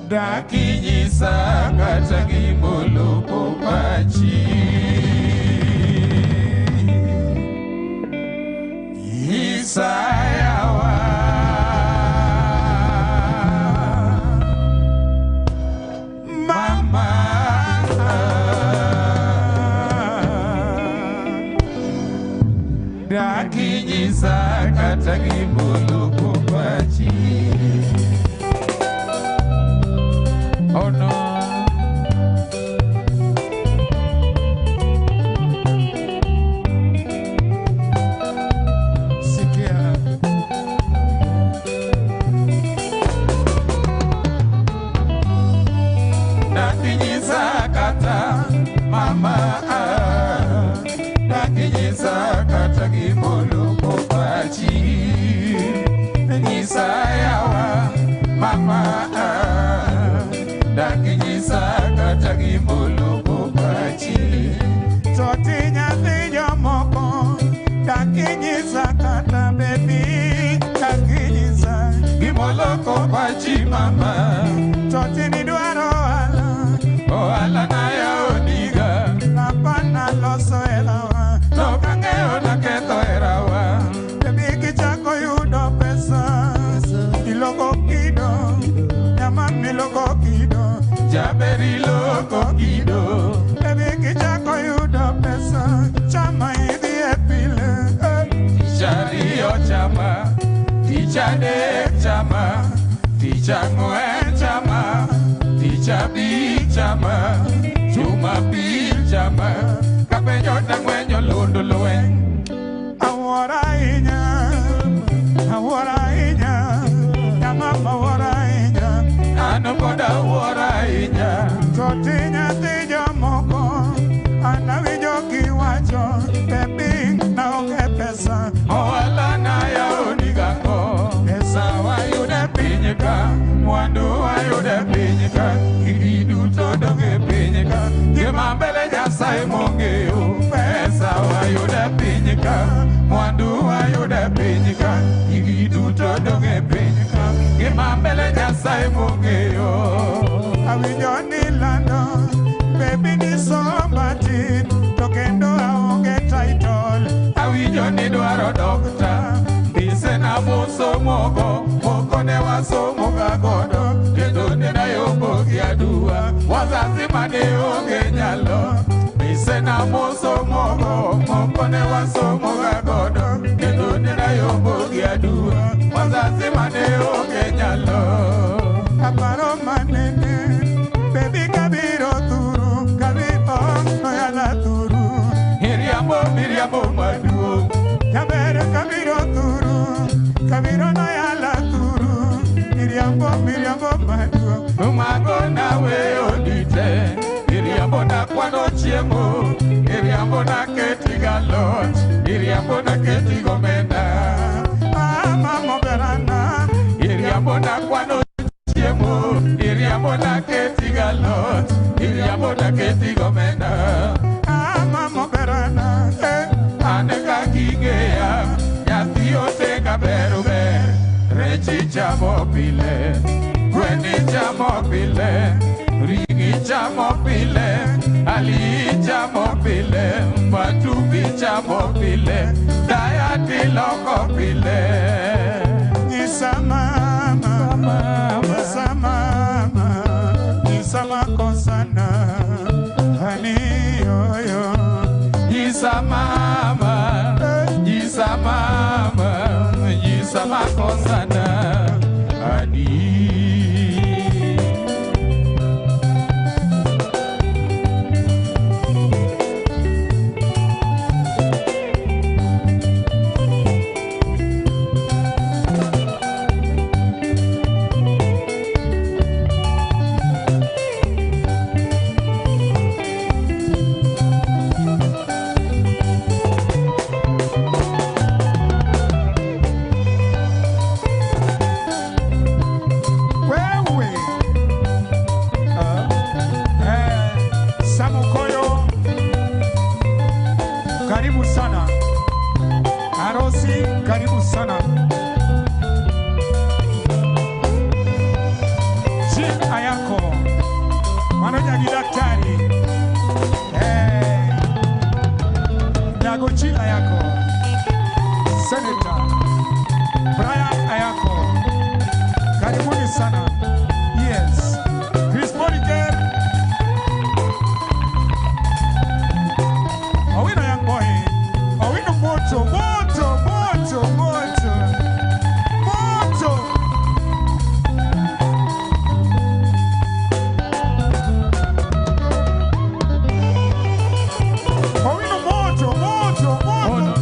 dakinyisa kata gimolo popachi Isayawa mama dakinyisa kata gimolo popachi Oh no Sikia Dakinyisa kata mama Dakinyisa kata gimolo popachi Nyisa yawa mama Dakinyisa kata gimolo popachi Toti nyathi jomoko Dakinyisa kata baby Dakinyisa gimolo popachi mama Toti nidwaro ohala na ya odiga Napana loso elawa Nokangeo na keto erawa Baby kichako yudo pesa Iloko kido Nyama miloko kido Jaberi loko kido Baby kichako yudo pesa Chama hivi epile Tichario chama Tichade chama Tichangoe chama Tichabi chama Chuma pil chama Kapenyo na mwenyo lundo luen Awara inya Yamama awara inya Ano boda awara inya Toti nyati jomoko Anawijo kiwacho Pepi na onge pesa Owala na ya onigango Pesa wayude pinyika Mwandu wayude pinyika Kibidu todonge pinyika Gima mbele nyasai mongeo Pesa wayude pinyika Mwandu wayude pinyika Kibidu todonge pinyika Gima mbele nyasai mongeo Awijo ni lando Baby ni somebody Tokendo aonge title Awijo ni dwaro dokta Bise na muso mogo Moko ne wasomo gagodo Kendo nina yombo giadua Wazazi mane onge nyalo Bise na muso mogo Moko ne wasomo gagodo Kendo nina yombo giadua Wazazi mane onge nyalo Aparo manene Baby kabiro turu Kabiro no yala turu Miriambo maduo Kabere kabiro turu Kabiro no yala turu Miriambo maduo Umago nawe odite Miriambo na kwano chiemo Miriambo na keti galot Miriambo na keti gomena Mama berana Miriambo na kwano chiemo Miriambo na keti galot Miriambo na keti gomena Mama berana Aneka kigea Yati oteka berube Rechi chamo pile Kweni chamo pile Rigi chamo pile Ali chamo pile Matubi chamo pile Dayati loko pile Nisa mama Nisa mama Nisa makosana Hani yoyo Nisa mama Nisa mama Nisa makosana Hani Karibu sana. Jin Aya Mano nyagi daktari. Dago Chila yako. Senator Brian Ayako. Karibuni sana. Yes. Chris Moniker. Owino young boy. Owino moto, moto, moto, moto. Moto. Owino moto, moto, moto.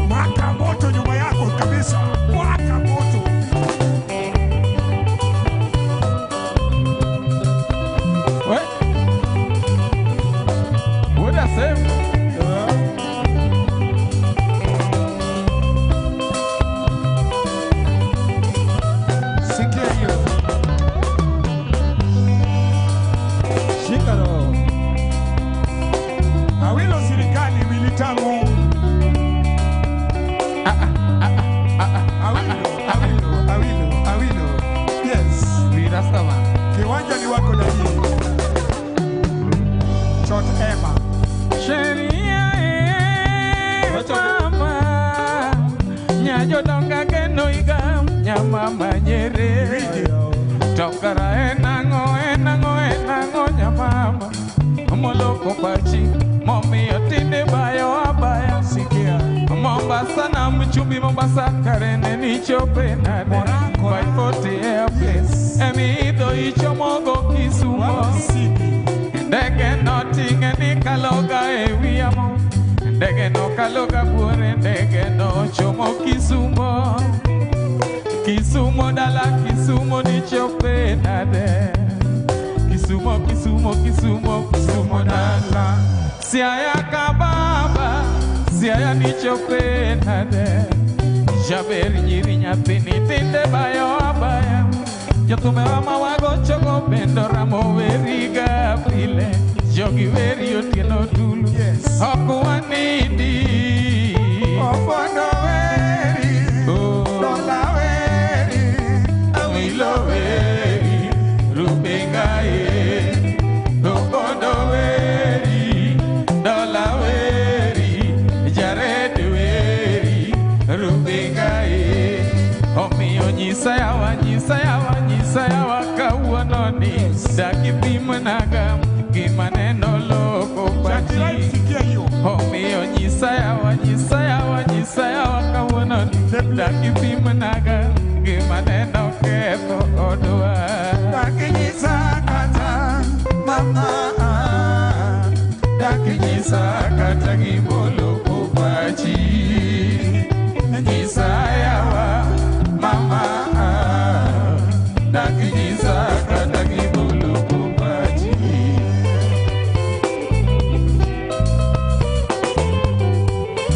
Mwaka moto nyuma yako kabisa. Mwaka moto. What I say? Sikia hiyo. Shikaro. Awilo serikali militamu. Awilo. Yes. Rastaman. Kiwanja ni wako na hii. Chot Emma. Sheria mama nyajo donga geno igam nyamama nyere tokara enango nyamama moloko pachi momi otinde bayo abaya Sikia. Mombasa na mchumbi Mombasa karene ni chope na de by 40 airplanes emido ichomogo Kisumo ndege notinge ni kaloga ewiamo ndege no kaloga buore ndege no chomo Kisumo Kisumo dala Kisumo ni chope na de Kisumo dala Siaya kababa Siaya ni chope na de Jaberi nyiri nyathini tinde bayo abaya Jotume wa mawago chogo bendo ramo weri gapile Jogi weri otieno dulu Yes. Okuwa nidi Opondo weri. Dola weri. Awilo weri Rubengaye Opondo weri Dola weri Jared weri Rubengaye Omiyo nyisayawa kawuononi Daki pimnaga gimaneno loko Shakira pati sikia hiyo. Omiyo nyisayawa kawuononi Daki pimnaga gimaneno ketho odwa Dakinyisa kata mama. Dakinyisa kata gimoloko pachi Nyisayawa mama Dakinyisa kata gimoloko pachi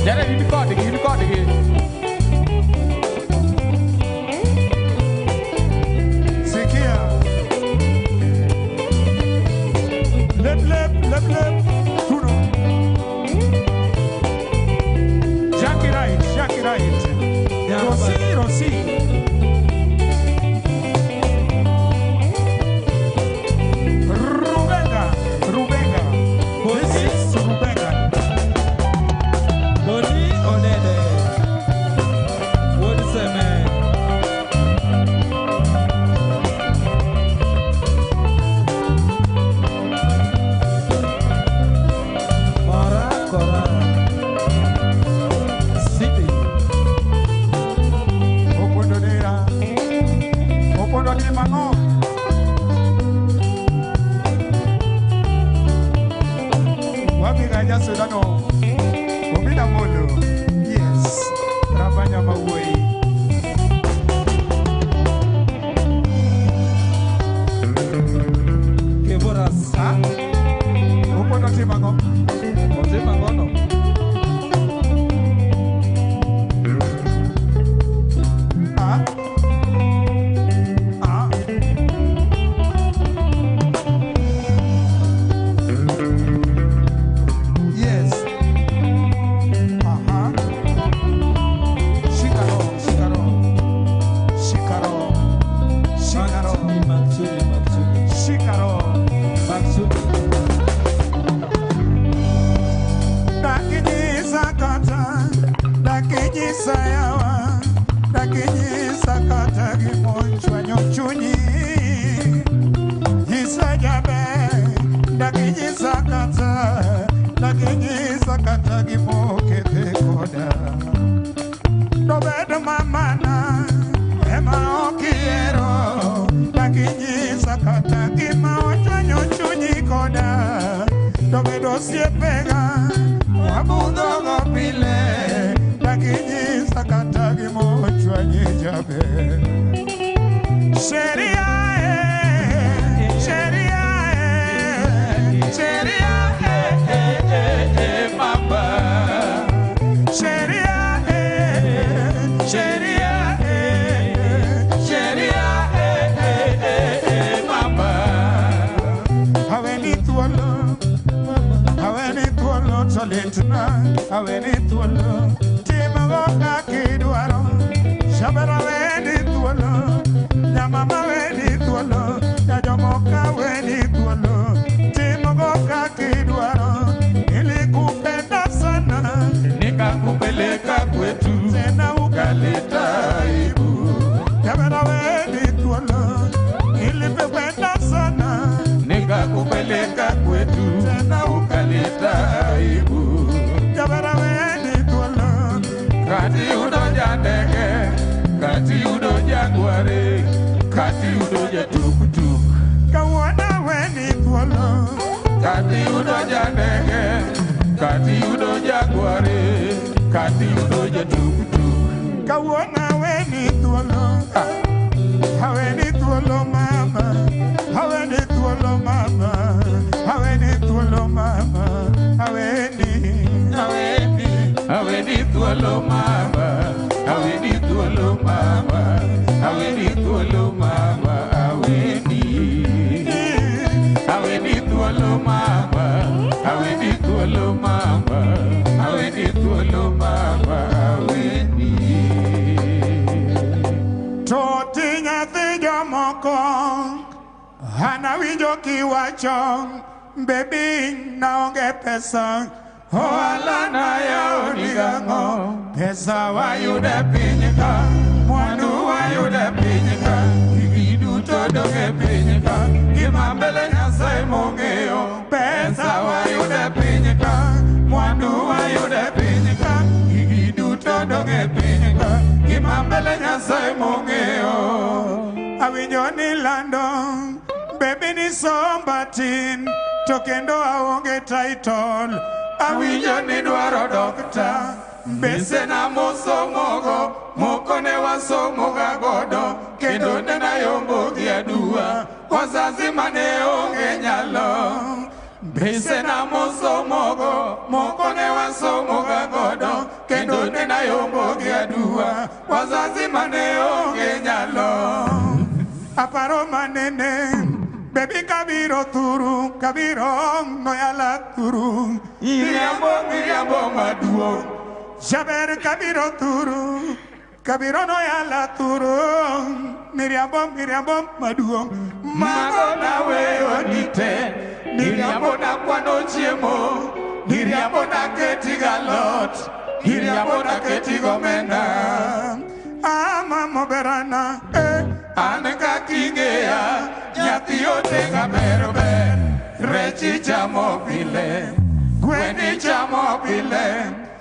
Jared, you record again. Sikia. Lep. Tuno. Jackie right. Rosi. Rubenga. This is Rubenga. Boni Odede. What is it, man? Kora. City. Opondo ni mango. Wapiga jaso dano. Omina mono. Yes. Rafanya mawoi. Kevoras. Opondo ni mango. Ote mangono. Yes. Shikaro. Maksudi. Shikaro. Maksudi. gima ochwanyo chunyi koda to bedo osiepega wabudhogo pile dakinyisa kata gima ochwanyi jaber. Sheria mama. Aweni tuolo timago kakidwaro shabara weni tuolo nyamama weni tuolo nyajomoka weni tuolo timago kakidwaro nilikupenda sana nikakupeleka kwetu tena ukaleta aibu. Shabara weni tuolo nilikupenda sana nikakupeleka kwetu tena ukaleta aibu. Kati udo jandege, kati udo jaguare, kati udo jatuk-tuk. Kawana weni tuolo. Kati udo jandege, kati udo jaguare, kati udo jatuk-tuk. Kawana weni tuolo. Haweni tuolo mama, haweni tuolo mama, haweni tuolo mama, haweni tuolo mama, haweni tuolo mama, haweni tuolo mama, haweni tuolo mama, haweni tuolo mama, haweni tuolo mama, haweni. Toti nyathi jomoko hana winjo kiwacho baby naonge pesa. Ohala na yao nigango pesa wayude pinyka mwandu wayude pinyka igiduto doge pinyka gima mbele Nyasaye mong'eyo pesa wayude pinyka mwandu wayude pinyka igiduto doge pinyka gima mbele Nyasaye mong'eyo. Awinjo ni lando baby ni sombatin to kendo aonge title. Awinjo ni dwaro dokta mbese na mosomogo moko ne wasomoga godo kendo ne nayombo gi adua wazazi mane onge nyalo. Mbese na mosomogo moko ne wasomoga godo kendo ne nayombo gi adua wazazi mane onge nyalo. Aparo manene baby kabiro turu, kabiro noyala turu. Miriambo maduo. Jaber kabiro turu, kabiro noyala turu. Miriambo maduo. Mago na weyo nite, Miriambo na kwano chiemo, Miriambo na keti galot, Miriambo na keti gomena. Ama moberana, aneka kingea. Nyathi otega berber, rechi chamo pile, gweni chamo pile,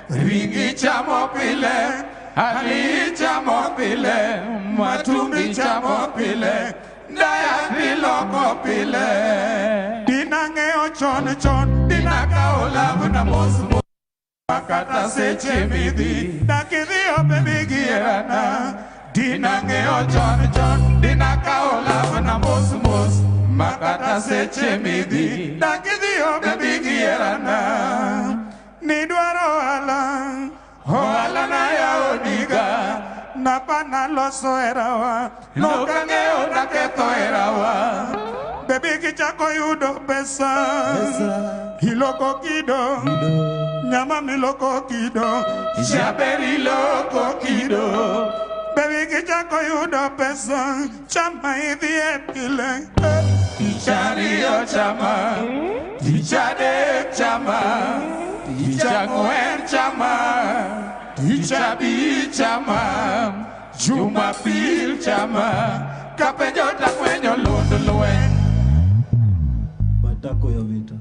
ringi chamo pile, ali chamo pile, matumbi chamo pile, daya piloko pile. Dinang'eyo chon chon, dinaka olavu na mosmo, makata seche midhi, dakidhi obebi gierana. Dinang'eyo chon chon, dinaka olavu na mos makata seche midhi dakidhi obebi gierana. Nidwaro ohala na yao niga napana loso erawa nokang'eyo naketho erawa. Baby kichako yudo pesa iloko kido nyama miloko kido jaber iloko kido. Baby kichako yudo pesa chama idhie pile. Tichario chama, tichadek chama, tichang'wen chama, tichabi chama, Jumapil chama, kapenjo takwenyo lundo lwen. Matako ya vita.